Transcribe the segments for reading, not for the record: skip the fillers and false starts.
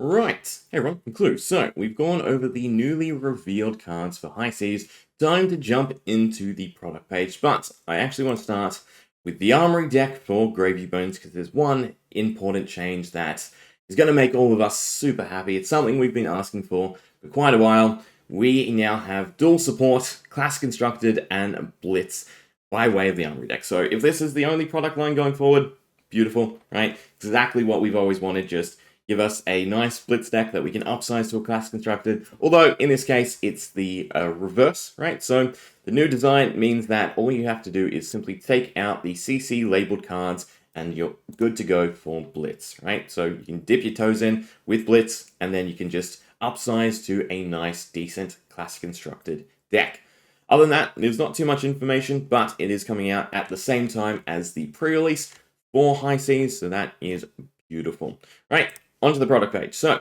Right, hey everyone, I'm Klloo. So, we've gone over the newly revealed cards for High Seas. Time to jump into the product page, but I actually want to start with the Armory deck for Gravy Bones because there's one important change that is going to make all of us super happy. It's something we've been asking for quite a while. We now have dual support, Class Constructed, and Blitz by way of the Armory deck. So, if this is the only product line going forward, beautiful, right? Exactly what we've always wanted, just give us a nice Blitz deck that we can upsize to a Class Constructed. Although, in this case, it's the reverse, right? So, the new design means that all you have to do is simply take out the CC labeled cards and you're good to go for Blitz, right? So, you can dip your toes in with Blitz and then you can just upsize to a nice, decent Class Constructed deck. Other than that, there's not too much information, but it is coming out at the same time as the pre-release for High Seas, so that is beautiful. Right, onto the product page. So,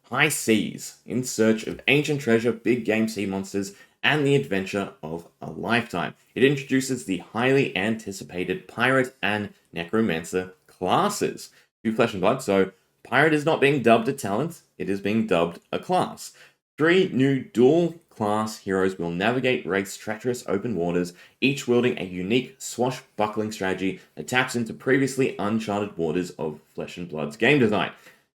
High Seas, in search of ancient treasure, big game sea monsters, and the adventure of a lifetime. It introduces the highly anticipated Pirate and Necromancer classes to Flesh and Blood. So, Pirate is not being dubbed a talent, it is being dubbed a class. 3 new dual class heroes will navigate Rathe's treacherous open waters, each wielding a unique swashbuckling strategy that taps into previously uncharted waters of Flesh and Blood's game design.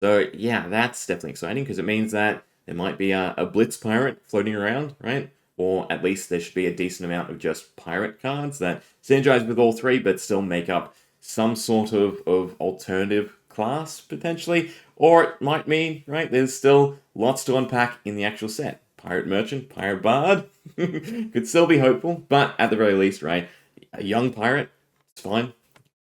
So yeah, that's definitely exciting because it means that there might be a Blitz pirate floating around, right? Or at least there should be a decent amount of just pirate cards that synergize with all 3 but still make up some sort of alternative class, potentially. Or it might mean, right, there's still lots to unpack in the actual set. Pirate Merchant, Pirate Bard, could still be hopeful, but at the very least, right, a young pirate, it's fine.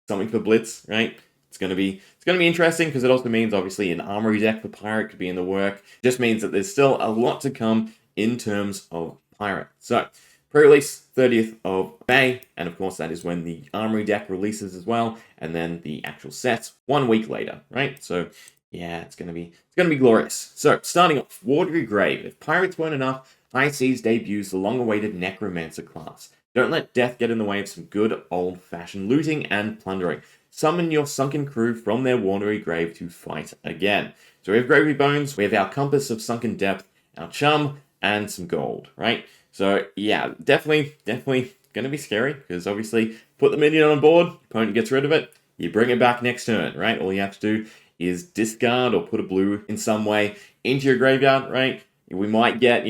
Something for Blitz, right? It's gonna be interesting because it also means obviously an Armory deck for Pirate could be in the work. It just means that there's still a lot to come in terms of Pirate. So, pre-release 30th of May, and of course that is when the Armory deck releases as well, and then the actual sets 1 week later, right? So yeah, it's gonna be glorious. So starting off, Watery Grave. If Pirates weren't enough, High Seas debuts the long-awaited Necromancer class. Don't let death get in the way of some good old-fashioned looting and plundering. Summon your sunken crew from their watery grave to fight again. So we have Gravy Bones, we have our Compass of Sunken Depth, our Chum, and some gold, right? So yeah, definitely gonna be scary, because obviously, put the minion on board, opponent gets rid of it, you bring it back next turn, right? All you have to do is discard or put a blue in some way into your graveyard, right? We might get,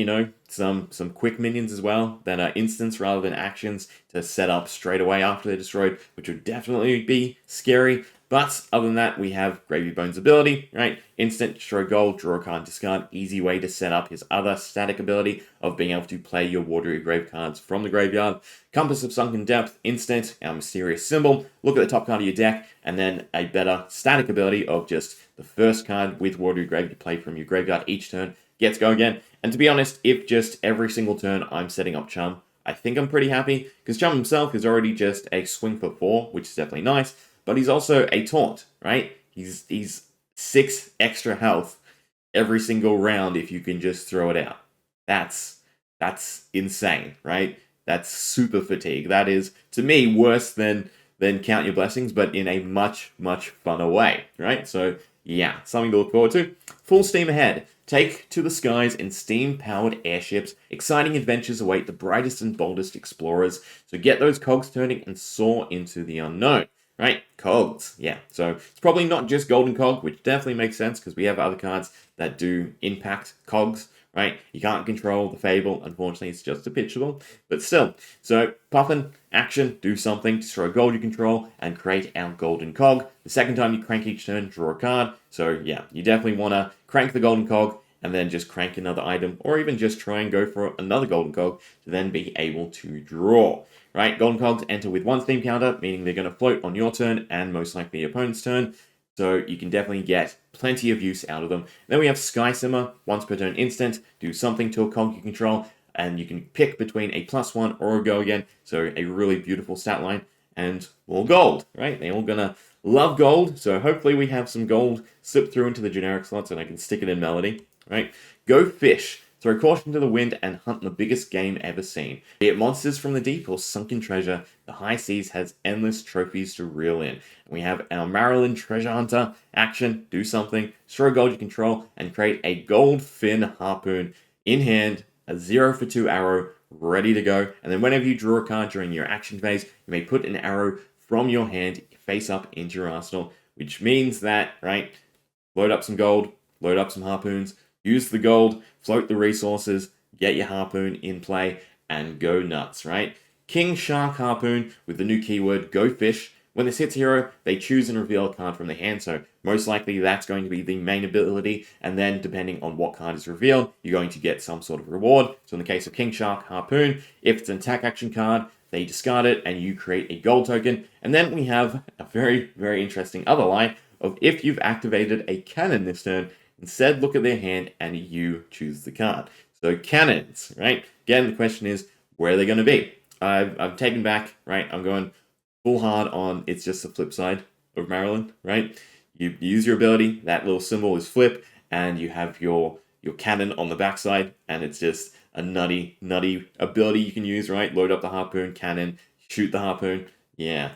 some quick minions as well that are instants rather than actions to set up straight away after they're destroyed, which would definitely be scary. But other than that, we have Gravy Bones' ability, right? Instant, destroy gold, draw a card, discard. Easy way to set up his other static ability of being able to play your Watery Grave cards from the graveyard. Compass of Sunken Depth, instant, our mysterious symbol. Look at the top card of your deck, and then a better static ability of just the first card with Watery Grave you play from your graveyard each turn gets go again. And to be honest, if just every single turn I'm setting up Chum, I think I'm pretty happy, because Chum himself is already just a swing for 4, which is definitely nice. But he's also a taunt, right? He's 6 extra health every single round if you can just throw it out. That's insane, right? That's super fatigue. That is, to me, worse than Count Your Blessings, but in a much, much funner way, right? So, yeah, something to look forward to. Full steam ahead. Take to the skies in steam-powered airships. Exciting adventures await the brightest and boldest explorers. So get those cogs turning and soar into the unknown. Right? Cogs. Yeah. So it's probably not just Golden Cog, which definitely makes sense because we have other cards that do impact cogs. Right? You can't control the Fable. Unfortunately, it's just a pitchable. But still. So Puffin, action, do something, destroy gold you control, and create our Golden Cog. The second time you crank each turn, draw a card. So yeah, you definitely want to crank the Golden Cog and then just crank another item, or even just try and go for another Golden Cog to then be able to draw. Right, Golden Cogs enter with 1 steam counter, meaning they're going to float on your turn and most likely your opponent's turn. So you can definitely get plenty of use out of them. Then we have Sky Simmer, once per turn instant, do something to a cog you control, and you can pick between a +1 or a go again. So a really beautiful stat line, and all gold, right? They're all gonna love gold, so hopefully we have some gold slip through into the generic slots and I can stick it in Melody, right? Go Fish. Throw caution to the wind and hunt the biggest game ever seen. Be it monsters from the deep or sunken treasure, the high seas has endless trophies to reel in. We have our Maryland Treasure Hunter action, do something, throw gold you control, and create a gold fin harpoon in hand, a 0 for 2 arrow, ready to go. And then whenever you draw a card during your action phase, you may put an arrow from your hand face up into your arsenal, which means that, right, load up some gold, load up some harpoons, use the gold, float the resources, get your harpoon in play, and go nuts, right? King Shark Harpoon with the new keyword Go Fish. When this hits a hero, they choose and reveal a card from their hand, so most likely that's going to be the main ability, and then depending on what card is revealed, you're going to get some sort of reward. So in the case of King Shark Harpoon, if it's an attack action card, they discard it and you create a gold token. And then we have a very, very interesting other line of if you've activated a cannon this turn, instead look at their hand and you choose the card. So cannons, right? Again, the question is, where are they going to be? I've taken back, right? I'm going full hard on it's just the flip side of Maryland, right? You use your ability, that little symbol is flip, and you have your cannon on the backside, and it's just a nutty ability you can use, right? Load up the harpoon, cannon, shoot the harpoon. Yeah.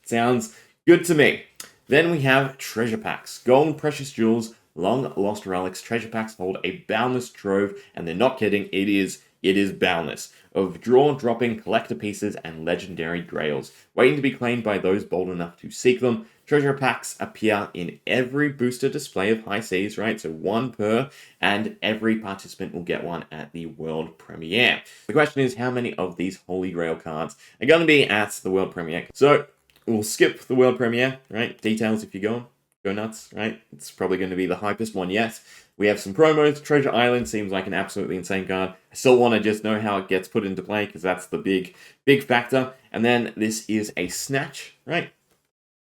Sounds good to me. Then we have treasure packs. Gold and precious jewels, long lost relics. Treasure packs hold a boundless trove, and they're not kidding, it is boundless, of dropping collector pieces and legendary grails, waiting to be claimed by those bold enough to seek them. Treasure packs appear in every booster display of High Seas, right? So one per, and every participant will get one at the world premiere. The question is, how many of these Holy Grail cards are going to be at the world premiere? So we'll skip the world premiere, right? Details if you go nuts, right? It's probably going to be the hypest one yet. We have some promos. Treasure Island seems like an absolutely insane card. I still want to just know how it gets put into play because that's the big factor. And then this is a Snatch, right?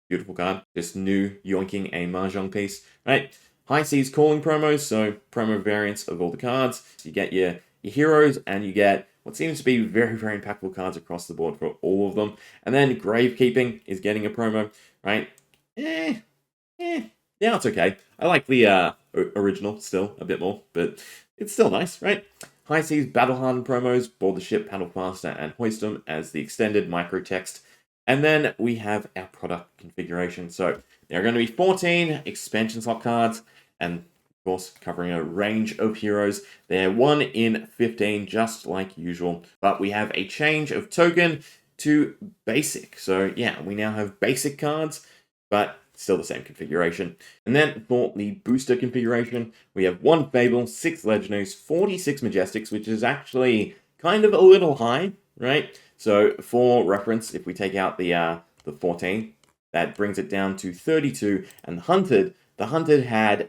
Beautiful card. Just new yoinking a Mahjong piece, right? High Seas Calling promos, so promo variants of all the cards. So you get your heroes and you get what seems to be very, very impactful cards across the board for all of them. And then Gravekeeping is getting a promo, right? Yeah, it's okay. I like the original still a bit more, but it's still nice, right? High Seas Battle Hardened promos, board the ship, paddle faster, and hoist them as the extended micro text. And then we have our product configuration. So there are going to be 14 expansion slot cards, and of course covering a range of heroes. They're 1 in 15, just like usual. But we have a change of token to basic. So yeah, we now have basic cards, but still the same configuration. And then for the booster configuration, we have 1 Fable, 6 Legendaries, 46 Majestics, which is actually kind of a little high, right? So for reference, if we take out the 14, that brings it down to 32. And the Hunted had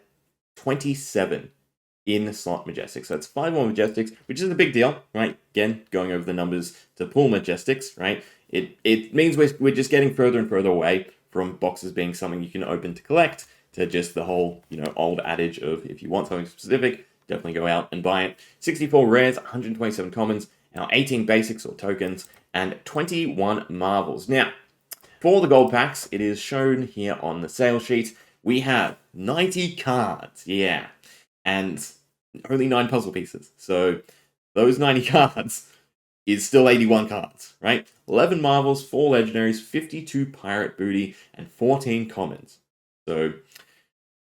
27 in slot Majestics. So that's 5 more Majestics, which is a big deal, right? Again, going over the numbers to pull Majestics, right? It means we're just getting further and further away from boxes being something you can open to collect, to just the whole, old adage of if you want something specific, definitely go out and buy it. 64 rares, 127 commons, now 18 basics or tokens, and 21 marvels. Now, for the gold packs, it is shown here on the sale sheet. We have 90 cards, yeah, and only 9 puzzle pieces. So those 90 cards is still 81 cards, right? 11 marvels, 4 legendaries, 52 pirate booty, and 14 commons. So,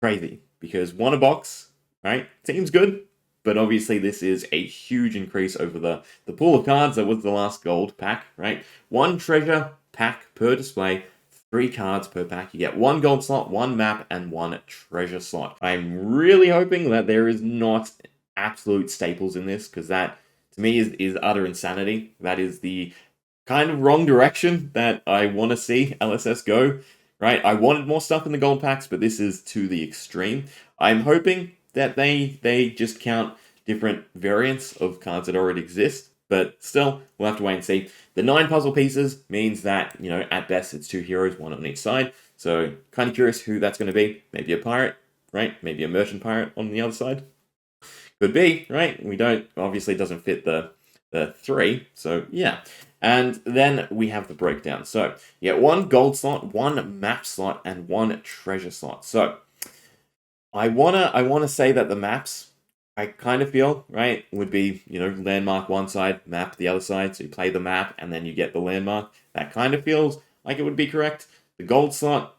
crazy, because 1 a box, right? Seems good, but obviously this is a huge increase over the pool of cards that was the last gold pack, right? 1 treasure pack per display, 3 cards per pack. You get 1 gold slot, 1 map, and 1 treasure slot. I'm really hoping that there is not absolute staples in this, because that, to me, is utter insanity. That is the kind of wrong direction that I want to see LSS go, right? I wanted more stuff in the gold packs, but this is to the extreme. I'm hoping that they just count different variants of cards that already exist, but still, we'll have to wait and see. The 9 puzzle pieces means that, at best, it's 2 heroes, 1 on each side. So, kind of curious who that's going to be. Maybe a pirate, right? Maybe a merchant pirate on the other side. Could be, right? We don't, obviously it doesn't fit the 3, so yeah. And then we have the breakdown. So you get 1 gold slot, 1 map slot, and 1 treasure slot. So I wanna say that the maps I kind of feel, right, would be, landmark one side, map the other side, so you play the map and then you get the landmark. That kind of feels like it would be correct. The gold slot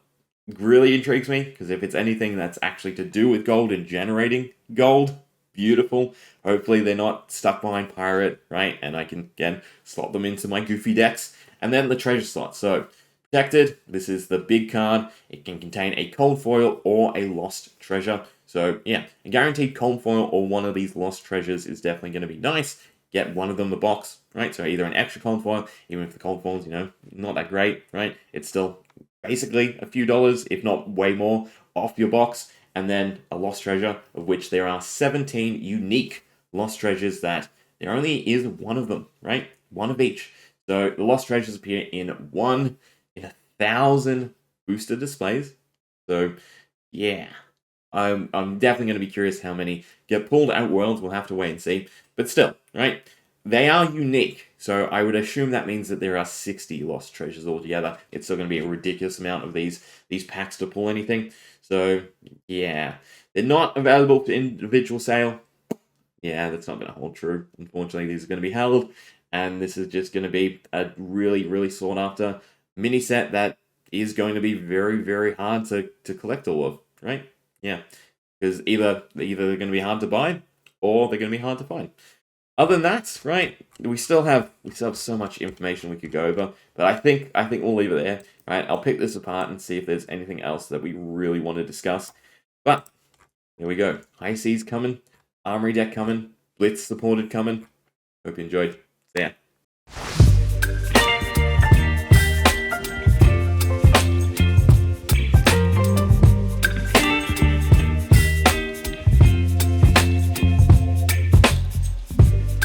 really intrigues me, because if it's anything that's actually to do with gold and generating gold, beautiful. Hopefully they're not stuck behind pirate, right, and I can, again, slot them into my goofy decks. And then the treasure slot. So, protected, this is the big card. It can contain a cold foil or a lost treasure. So yeah, a guaranteed cold foil or one of these lost treasures is definitely going to be nice. Get one of them in the box, right? So either an extra cold foil, even if the cold foil's, not that great, right? It's still basically a few dollars, if not way more, off your box. And then a lost treasure, of which there are 17 unique lost treasures that there only is one of them, right? One of each. So the lost treasures appear in 1,000 booster displays. So yeah, I'm definitely going to be curious how many get pulled out Worlds. We'll have to wait and see. But still, right? They are unique. So I would assume that means that there are 60 lost treasures altogether. It's still going to be a ridiculous amount of these packs to pull anything. So yeah, they're not available for individual sale. Yeah, that's not going to hold true. Unfortunately, these are going to be held. And this is just going to be a really, really sought after mini set that is going to be very, very hard to collect all of, right? Yeah, because either they're going to be hard to buy or they're going to be hard to find. Other than that, right? We still have so much information we could go over, but I think we'll leave it there. Right? I'll pick this apart and see if there's anything else that we really want to discuss. But here we go. High Seas coming, Armory deck coming, Blitz supported coming. Hope you enjoyed. See ya.